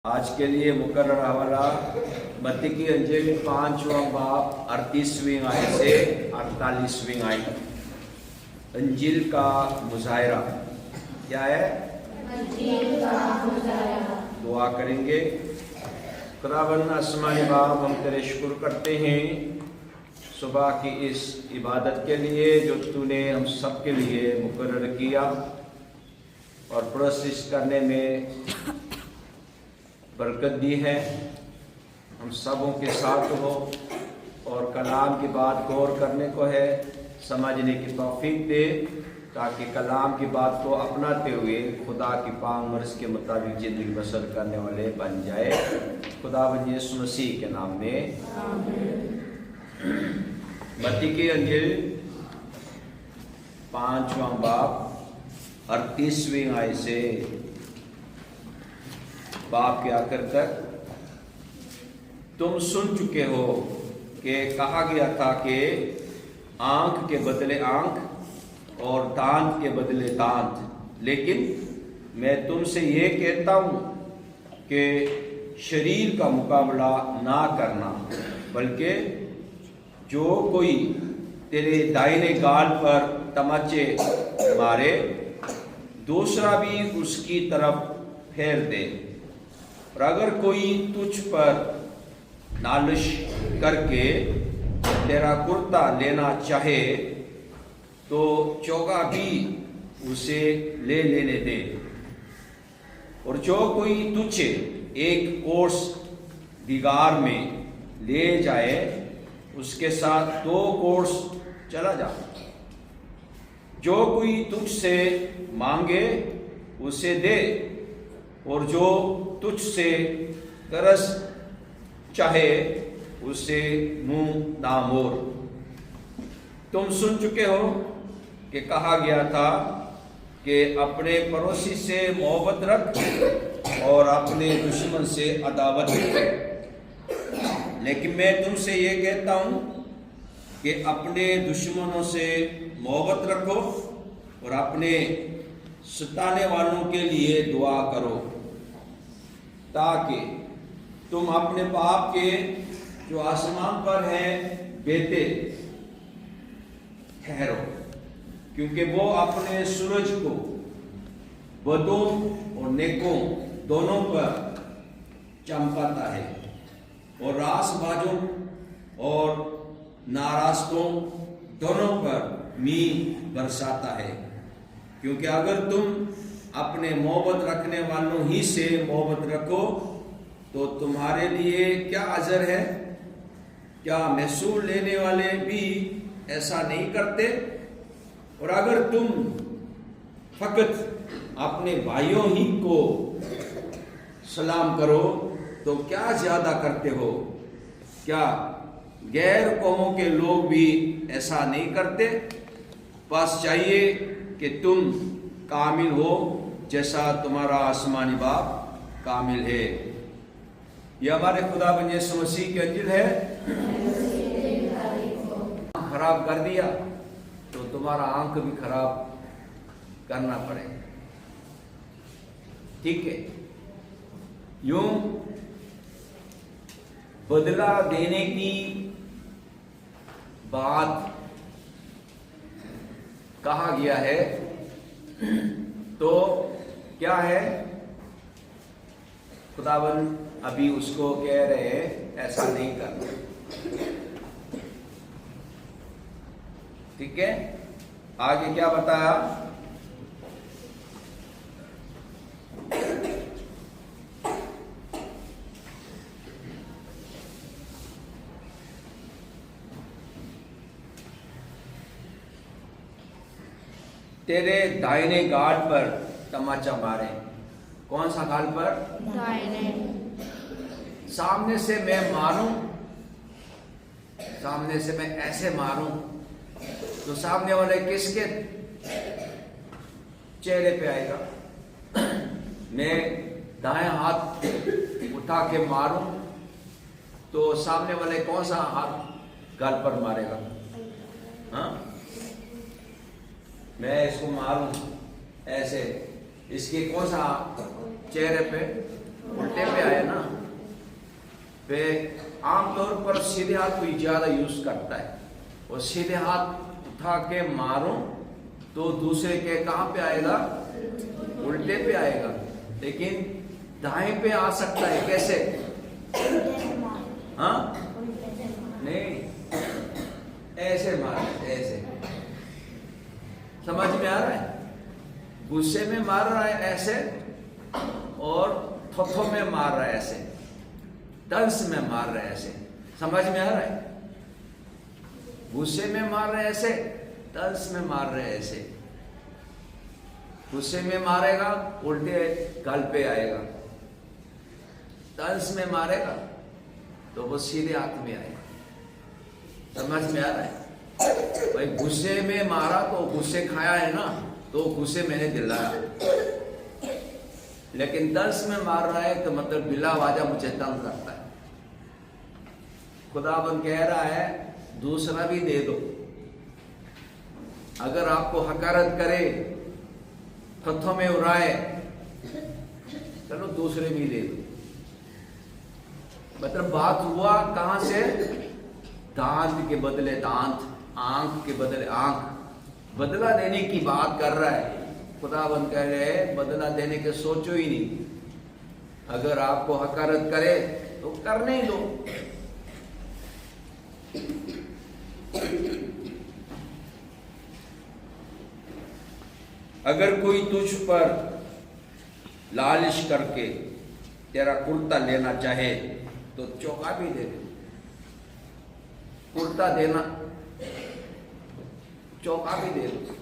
आज के लिए मुकर्रर हवाला मत्ती की अंजील 5वां बाब 38वीं आयत से 48वीं आयत। अंजील का मुजाहिरा क्या है? अंजील का मुजाहिरा। दुआ करेंगे। खुदावंद आसमानी बाप, हम तेरे शुक्र करते हैं सुबह की इस इबादत के लिए जो तूने हम सब के लिए मुकर्रर किया और प्रोसेस करने में बरकत दी है। हम सबों के साथ हो और कलाम की बात गौर करने को है, समझने की तौफीक दे ताकि कलाम की बात को अपनाते हुए खुदा की पाक मर्ज़ के मुताबिक ज़िंदगी बसर करने वाले बन जाए। खुदावंद यीशु मसीह के नाम में मत्ती की अंजील 5वां बाब 38वीं आयत से बाप के आखिर तक। तुम सुन चुके हो कि कहा गया था कि आंख के बदले आंख और दांत के बदले दांत, लेकिन मैं तुमसे ये कहता हूँ कि शरीर का मुकाबला ना करना, बल्कि जो कोई तेरे दाहिने गाल पर तमाचे मारे दूसरा भी उसकी तरफ फेर दे। और अगर कोई तुझ पर नालिश करके तेरा कुर्ता लेना चाहे तो चौका भी उसे ले लेने दे। और जो कोई तुझे एक कोस दीगार में ले जाए उसके साथ 2 कोस चला जा। जो कोई तुझसे मांगे उसे दे और जो तुझसे कर्ज चाहे उसे मुंह ना मोड़। तुम सुन चुके हो कि कहा गया था कि अपने पड़ोसी से मोहब्बत रख और अपने दुश्मन से अदावत रख। लेकिन मैं तुमसे ये कहता हूँ कि अपने दुश्मनों से मोहब्बत रखो और अपने सताने वालों के लिए दुआ करो ताकि तुम अपने बाप के जो आसमान पर है बेटे ठहरो, क्योंकि वो अपने सूरज को बदों और नेकों दोनों पर चमकाता है और रासबाजों और नारास्तों दोनों पर मींह बरसाता है। क्योंकि अगर तुम अपने मोहब्बत रखने वालों ही से मोहब्बत रखो तो तुम्हारे लिए क्या अजर है? क्या महसूल लेने वाले भी ऐसा नहीं करते? और अगर तुम फकत अपने भाइयों ही को सलाम करो तो क्या ज्यादा करते हो? क्या गैर कौमों के लोग भी ऐसा नहीं करते? बस चाहिए कि तुम कामिल हो जैसा तुम्हारा आसमानी बाप कामिल है। यह हमारे खुदावंद यीशु मसीह की अंजील है। खराब कर दिया तो तुम्हारा आंख भी खराब करना पड़ेगा, ठीक है? यूं बदला देने की बात कहा गया है तो क्या है? खुदावंद अभी उसको कह रहे हैं ऐसा नहीं करना, ठीक है? आगे क्या बताया? तेरे दाहिने गाल पर तमाचा मारे। कौन सा गाल पर? दाहिने। सामने से मैं मारूं, सामने से मैं ऐसे मारूं तो सामने वाले किसके चेहरे पे आएगा? मैं दाएं हाथ उठा के मारूं तो सामने वाले कौन सा हाथ गाल पर मारेगा? हाँ, मैं इसको मारूं ऐसे, इसके कौन सा चेहरे पे उल्टे पे आए ना। पे आमतौर पर सीधे हाथ कोई ज्यादा यूज करता है, और सीधे हाथ उठा के मारो तो दूसरे के कहां पे आएगा? उल्टे पे आएगा। लेकिन दाएं पे आ सकता है, कैसे? हाँ नहीं, ऐसे मार, ऐसे। समझ में आ रहा है? गुस्से में मार रहा है ऐसे, और थोथो में मार रहा है ऐसे, तंस में मार रहा है ऐसे। समझ में आ रहा है? गुस्से में मार रहे ऐसे, तंस में मार रहे ऐसे। गुस्से में मारेगा उल्टे गाल पे आएगा, तंस में मारेगा तो वो सीधे हाथ में आएगा। समझ में आ रहा है? भाई गुस्से में मारा तो गुस्से खाया है ना, तो गुस्से मैंने दिलाया। लेकिन तंस में मार रहा है तो मतलब बिला वाजा मुझे तंग करता है। खुदाबंद कह रहा है दूसरा भी दे दो। अगर आपको हकारत करे, थथों में उड़ाए, चलो दूसरे भी दे दो। मतलब बात हुआ कहां से? दांत के बदले दांत, आंख के बदले आंख, बदला देने की बात कर रहा है। खुदाबंद कह रहे हैं बदला देने के सोचो ही नहीं। अगर आपको हकारत करे तो करने ही दो। अगर कोई तुझ पर लालिश करके तेरा कुर्ता लेना चाहे तो चौका भी दे दे। कुर्ता देना, चौका भी दे दो।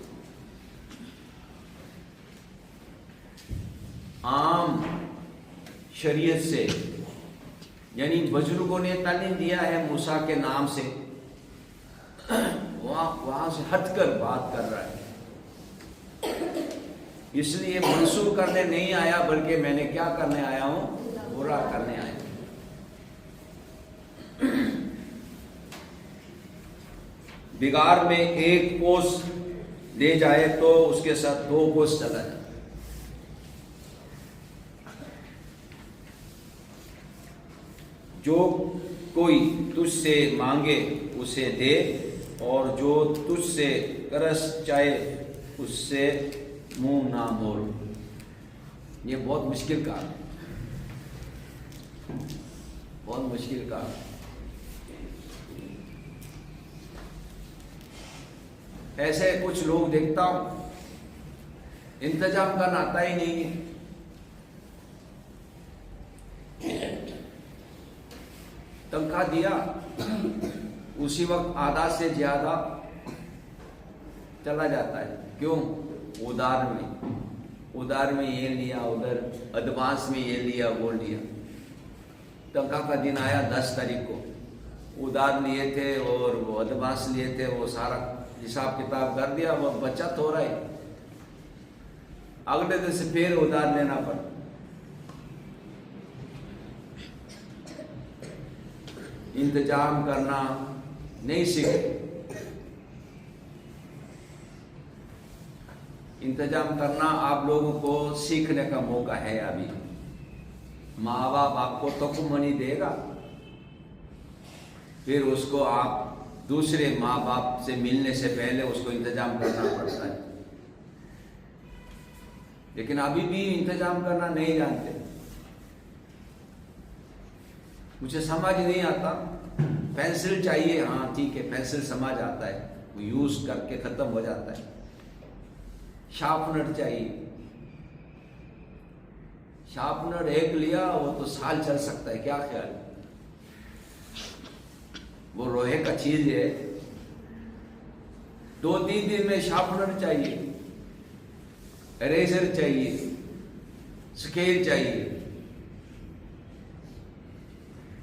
आम शरीयत से, यानी बुजुर्गों ने तालीम दिया है मूसा के नाम से, वहां से हटकर बात कर रहा है। इसलिए मंसूर करने नहीं आया, बल्कि मैंने क्या करने आया हूं? बुरा करने आया। बिगाड़ में एक कोस ले जाए तो उसके साथ 2 कोस चला जाए। जो कोई तुझसे मांगे उसे दे, और जो तुझसे करस चाहे उससे मुंह ना मोड़। ये बहुत मुश्किल काम है, बहुत मुश्किल काम। ऐसे कुछ लोग देखता हूं, इंतजाम करना आता ही नहीं है। तनख्वाह दिया, उसी वक्त आधा से ज्यादा चला जाता है। क्यों? उधार में ये लिया, उधर एडवांस में ये लिया, वो लिया। तनख्वाह का दिन आया 10 तारीख को, उधार लिए थे और वो एडवांस लिए थे, वो सारा हिसाब किताब कर दिया, वो बचत हो रहा है। अगले दिन से फिर उधार लेना पड़ा। इंतजाम करना नहीं सीखे। इंतजाम करना आप लोगों को सीखने का मौका है अभी। माँ बाप आपको तो मनी देगा, फिर उसको आप दूसरे माँ बाप से मिलने से पहले उसको इंतजाम करना पड़ता है। लेकिन अभी भी इंतजाम करना नहीं जानते। मुझे समझ नहीं आता, पेंसिल चाहिए, हाँ ठीक है, पेंसिल समझ आता है, वो यूज करके खत्म हो जाता है। शार्पनर चाहिए, शार्पनर एक लिया वो तो साल चल सकता है, क्या ख्याल? वो लोहे का चीज है, 2-3 दिन में शार्पनर चाहिए, इरेजर चाहिए, स्केल चाहिए।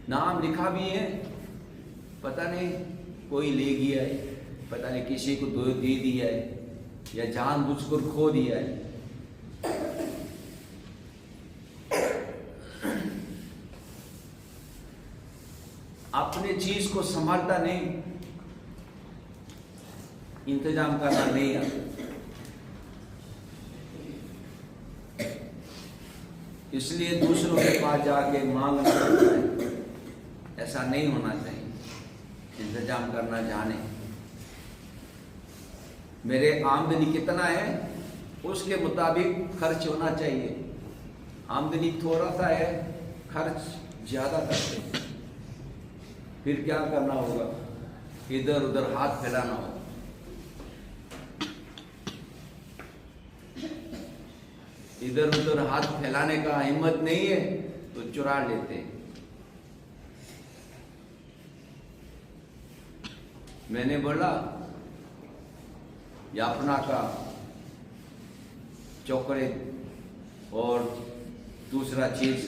नाम लिखा भी है, पता नहीं कोई ले गया है, पता नहीं किसी को दे दिया है, या जानबूझकर खो दिया है। अपने चीज को संभालता नहीं, इंतजाम करना नहीं आता। इसलिए दूसरों के पास जाके मांगना पड़ता है। ऐसा नहीं होना चाहिए, इंतजाम करना जाने। मेरे आमदनी कितना है उसके मुताबिक खर्च होना चाहिए। आमदनी थोड़ा सा है, खर्च ज्यादा करते हैं, फिर क्या करना होगा? इधर उधर हाथ फैलाना होगा। इधर उधर हाथ फैलाने का हिम्मत नहीं है तो चुरा लेते हैं। मैंने बोला यापना का चॉकलेट और दूसरा चीज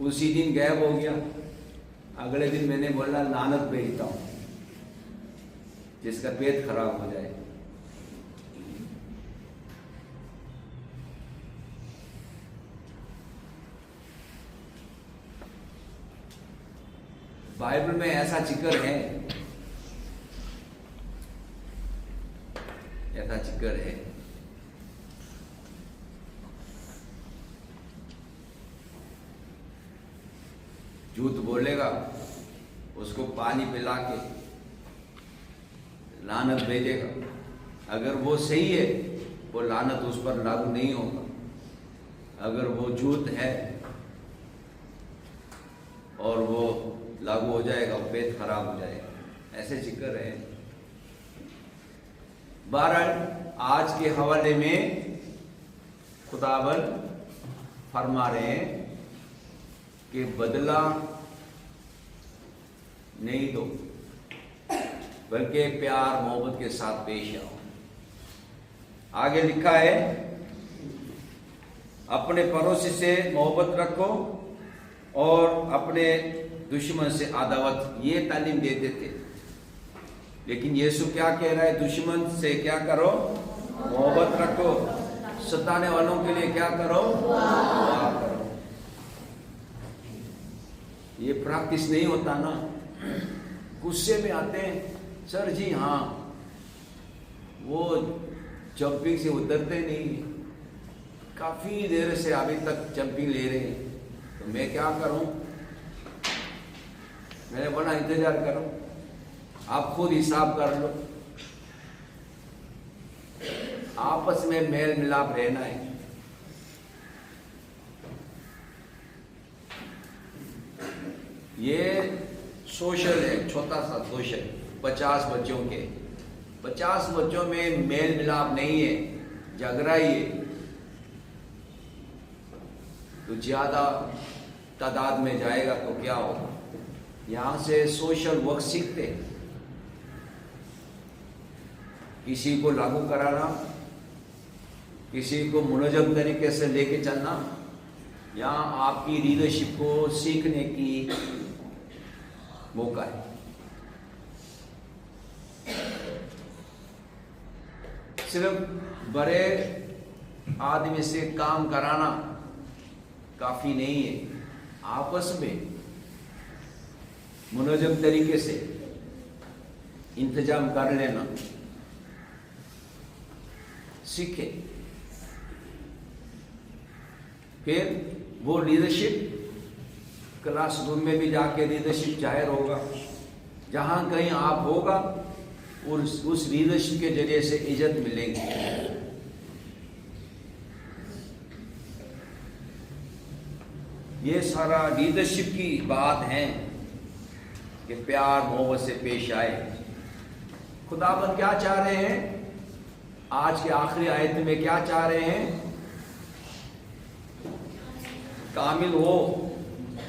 उसी दिन गायब हो गया। अगले दिन मैंने बोला लानत भेजता हूं, जिसका पेट खराब हो जाए। बाइबल में ऐसा जिक्र है, ऐसा जिक्र है। झूठ बोलेगा उसको पानी पिला के लानत भेजेगा। अगर वो सही है वो लानत उस पर लागू नहीं होगा। अगर वो झूठ है और वो लागू हो जाएगा, वो पेट खराब हो जाएगा। ऐसे जिक्र है। बहरहाल आज के हवाले में खुदावंद फरमा रहे हैं कि बदला नहीं दो, बल्कि प्यार मोहब्बत के साथ पेश आओ। आगे लिखा है, अपने पड़ोसी से मोहब्बत रखो और अपने दुश्मन से अदावत। ये तालीम देते थे, लेकिन यीशु क्या कह रहा है? दुश्मन से क्या करो? मोहब्बत रखो। सताने वालों के लिए क्या करो? दुआ करो। ये प्रैक्टिस नहीं होता ना। गुस्से में आते हैं, सर जी हाँ, वो जंपिंग से उतरते नहीं, काफी देर से अभी तक जंपिंग ले रहे हैं, तो मैं क्या करूं? मैंने बोला इंतजार करो, आप खुद हिसाब कर लो। आपस में मेल मिलाप रहना है। ये सोशल है, छोटा सा सोशल, 50 बच्चों के, 50 बच्चों में मेल मिलाप नहीं है, झगड़ा ही है, तो ज्यादा तादाद में जाएगा तो क्या होगा? यहां से सोशल वर्क सीखते हैं। किसी को लागू कराना, किसी को मुनज़्ज़म तरीके से लेके चलना, यहाँ आपकी लीडरशिप को सीखने की मौका है। सिर्फ बड़े आदमी से काम कराना काफी नहीं है। आपस में मुनज़्ज़म तरीके से इंतजाम कर लेना सीखे, फिर वो लीडरशिप क्लासरूम में भी जाके लीडरशिप जाहिर होगा। जहां कहीं आप होगा और उस लीडरशिप के जरिए से इज्जत मिलेगी। ये सारा लीडरशिप की बात है कि प्यार मोहब्बत से पेश आए। खुदावंद क्या चाह रहे हैं? आज के आखिरी आयत में क्या चाह रहे हैं? कामिल हो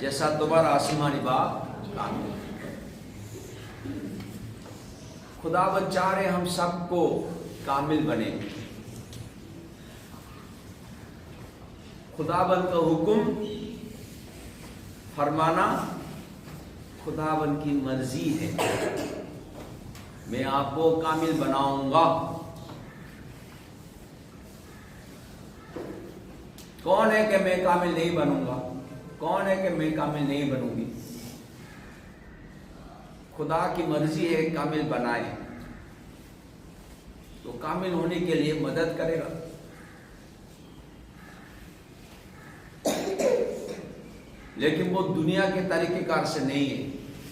जैसा तुम्हारा आसमानी बाप कामिल। खुदावंद चाह रहे हम सबको कामिल बने। खुदावंद का हुक्म फरमाना खुदावंद की मर्जी है। मैं आपको कामिल बनाऊंगा। कौन है कि मैं कामिल नहीं बनूंगा? कौन है कि मैं कामिल नहीं बनूंगी? खुदा की मर्जी है कामिल बनाए, तो कामिल होने के लिए मदद करेगा। लेकिन वो दुनिया के तरीक़ेकार से नहीं है।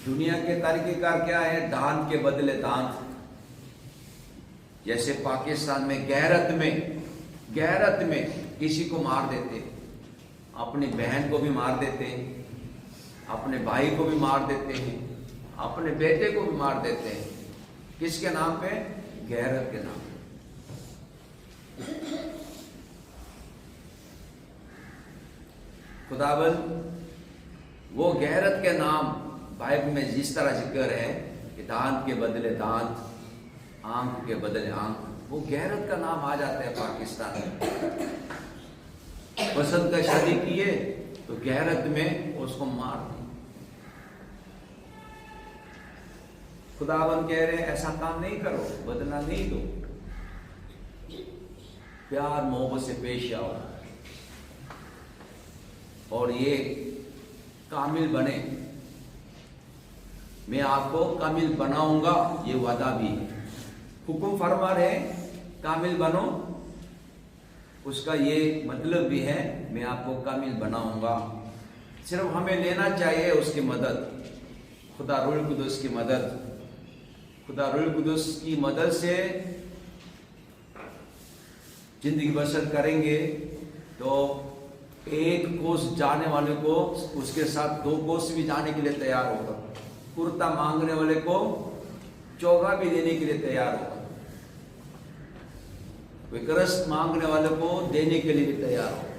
दुनिया के तरीक़ेकार क्या है? दांत के बदले दांत। जैसे पाकिस्तान में गैरत में किसी को मार देते, अपनी बहन को भी मार देते हैं, अपने भाई को भी मार देते हैं, अपने बेटे को भी मार देते हैं। किसके नाम पे? गैरत के नाम पे। खुदावंद वो गैरत के नाम बाइबल में जिस तरह जिक्र है कि दांत के बदले दांत, आंख के बदले आंख, वो गैरत का नाम आ जाता है पाकिस्तान में। पसंद का शादी किए तो गैरत में उसको मार दी। खुदावंद कह रहे हैं ऐसा काम नहीं करो, बदला नहीं दो, प्यार मोहब्बत से पेश आओ और ये कामिल बने। मैं आपको कामिल बनाऊंगा, ये वादा भी है। हुक्म फरमा रहे कामिल बनो, उसका ये मतलब भी है मैं आपको कामिल बनाऊंगा। सिर्फ हमें लेना चाहिए उसकी मदद, खुदा रूह कुदुस की मदद। खुदा रूह कुदुस की मदद से जिंदगी बसर करेंगे तो एक कोस जाने वाले को उसके साथ 2 कोस भी जाने के लिए तैयार होगा। कुर्ता मांगने वाले को चौगा भी देने के लिए तैयार होगा। विक्रस्त मांगने वाले को देने के लिए भी तैयार होगा।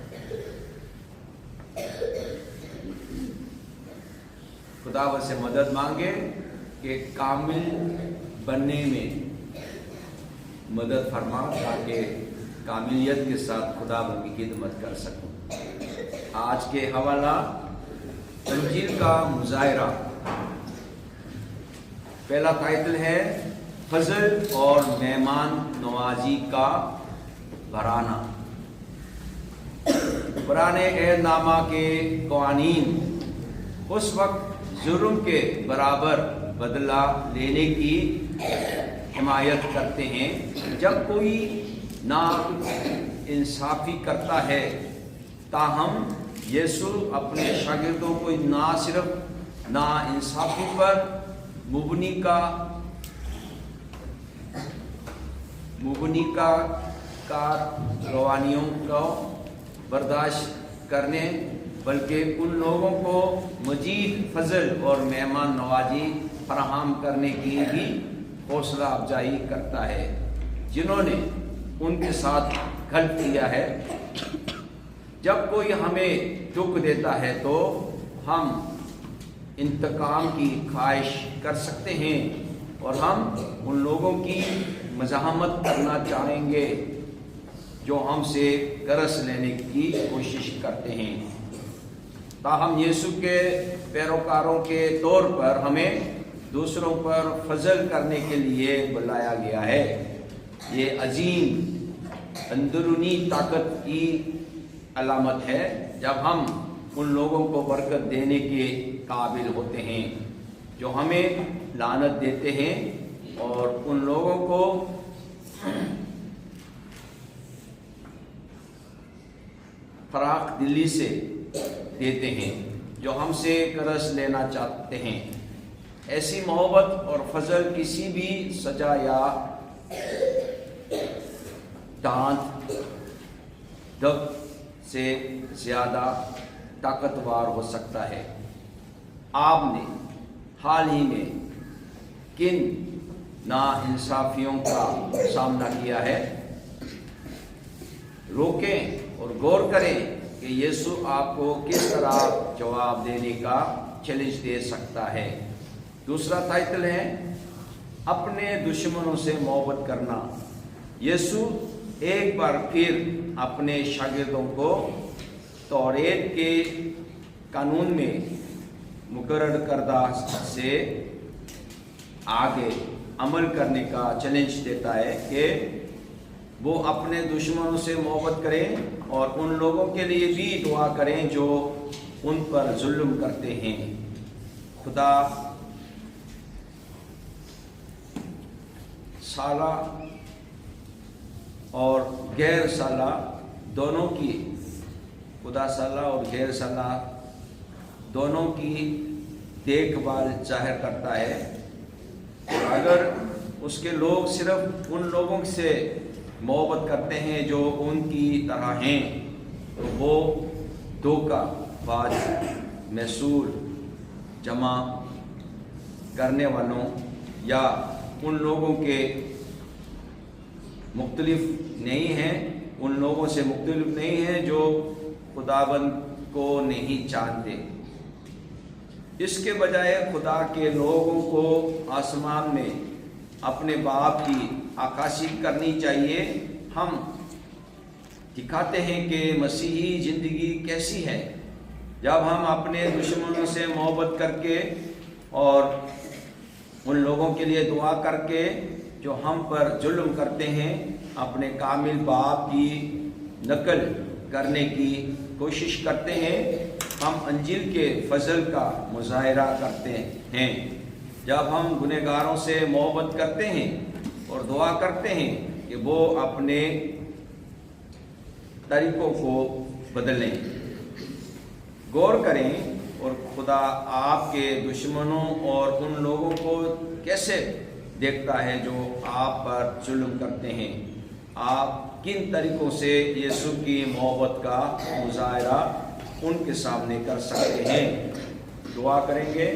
खुदावंद से मदद मांगे कि कामिल बनने में मदद फरमा, ताकि कामिलियत के साथ खुदावंद की खिदमत कर सकूं। आज के हवाला इंजील का मुजाहिरा। पहला टाइटल है फजल और मेहमान नवाजी का बराना। पुराने एहदनामा के कवानीन उस वक्त जुर्म के बराबर बदला लेने की हिमायत करते हैं जब कोई ना इंसाफी करता है। ताहम यीशु अपने शागिर्दों को ना सिर्फ ना इंसाफी पर मुबनी का रवानियों को बर्दाश्त करने, बल्कि उन लोगों को मजीद फजल और मेहमान नवाजी फराहम करने की भी हौसला अफजाई करता है जिन्होंने उनके साथ गलत किया है। जब कोई हमें दुख देता है तो हम इंतकाम की ख्वाहिश कर सकते हैं और हम उन लोगों की मज़ाहमत करना चाहेंगे जो हमसे कर्ज लेने की कोशिश करते हैं। ताहम यीशु के पैरोकारों के तौर पर हमें दूसरों पर फजल करने के लिए बुलाया गया है। ये अजीम अंदरूनी ताकत की अलामत है जब हम उन लोगों को बरकत देने के काबिल होते हैं जो हमें लानत देते हैं, और उन लोगों को फराख दिली से देते हैं जो हमसे कर्ज लेना चाहते हैं। ऐसी मोहब्बत और फजल किसी भी सजा या दांत दब से ज्यादा ताकतवर हो सकता है। आपने हाल ही में किन नाइंसाफियों का सामना किया है? रोकें और गौर करें कि यीशु आपको किस तरह जवाब देने का चैलेंज दे सकता है। दूसरा टाइटल है अपने दुश्मनों से मोहब्बत करना। यीशु एक बार फिर अपने शागिर्दों को तौरेत के कानून में मुकर्रर करदा से आगे अमल करने का चैलेंज देता है कि वो अपने दुश्मनों से मोहब्बत करें और उन लोगों के लिए भी दुआ करें जो उन पर जुल्म करते हैं। खुदा साला और गैर साला दोनों की, खुदा साला और गैर साला दोनों की देखभाल जाहिर करता है। अगर उसके लोग सिर्फ उन लोगों से मोहब्बत करते हैं जो उनकी तरह हैं, तो वो धोखाबाज, महसूल, जमा करने वालों या उन लोगों के मुख्तलिफ नहीं हैं, उन लोगों से मुख्तलिफ नहीं हैं जो खुदाबंद को नहीं जानते। इसके बजाय खुदा के लोगों को आसमान में अपने बाप की आकाशी करनी चाहिए। हम दिखाते हैं कि मसीही ज़िंदगी कैसी है जब हम अपने दुश्मनों से मोहब्बत करके और उन लोगों के लिए दुआ करके जो हम पर जुल्म करते हैं, अपने कामिल बाप की नकल करने की कोशिश करते हैं। हम अंजील के फजल का मुजाहिरा करते हैं जब हम गुनहगारों से मोहब्बत करते हैं और दुआ करते हैं कि वो अपने तरीकों को बदलें। गौर करें और खुदा आपके दुश्मनों और उन लोगों को कैसे देखता है जो आप पर जुल्म करते हैं। आप किन तरीकों से यीशु की मोहब्बत का मुजाहिरा उनके सामने कर सकते हैं। दुआ करेंगे।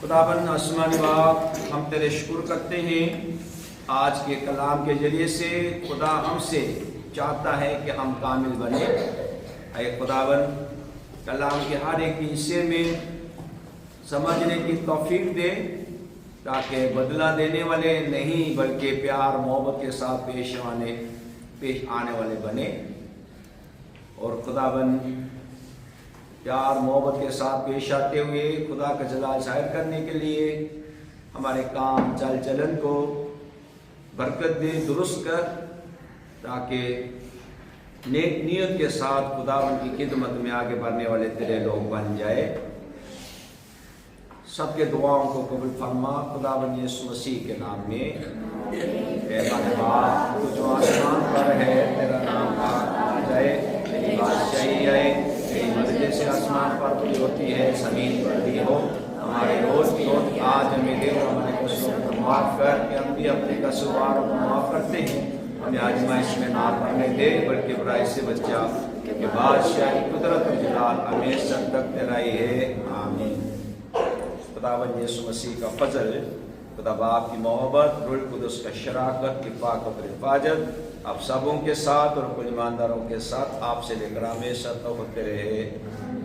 खुदाबंद आसमानी बाप, हम तेरे शुक्र करते हैं आज के कलाम के जरिए से खुदा हमसे चाहता है कि हम कामिल बने। ऐ खुदाबंद, कलाम के हर एक हिस्से में समझने की तौफीक दे ताकि बदला देने वाले नहीं बल्कि प्यार मोहब्बत के साथ पेश आने वाले बने। और खुदाबंद, प्यार मोहब्बत के साथ पेश आते हुए खुदा का जलाल जाहिर करने के लिए हमारे काम चाल चलन को बरकत दे, दुरुस्त कर, ताकि नेक नियत के साथ खुदाबंद की खिदमत में आगे बढ़ने वाले तेरे लोग बन जाए। सबके दुआओं को कबूल फरमा खुदाबंद यीशु मसीह के नाम में। बाप, तू जो आसमान पर है, तेरा नाम आ जाए, तेरी बादशाही आए, तेरी मर्जी जैसे आसमान पर भी होती है जमीन पर भी हो। हमारे रोज की रोज आज हमें दे, हमारे कसूरों को माफ कर कि हम भी अपने कसूरवारों को माफ करते हैं। हमें आजमाइश में ना पड़ने दे बल्कि बुराई से बचा, क्योंकि बादशाही, कुदरत और जलाल हमेशा तक तेरा ही है। आमीन। खुदावंद यीशु मसीह का फजल, खुदा बाप की मोहब्बत, रूह कुदस का शराकत, इत्फाक और हिफाजत आप सबों के साथ और कुल ईमानदारों के साथ आपसे लेकर हमेशा तो होते रहे।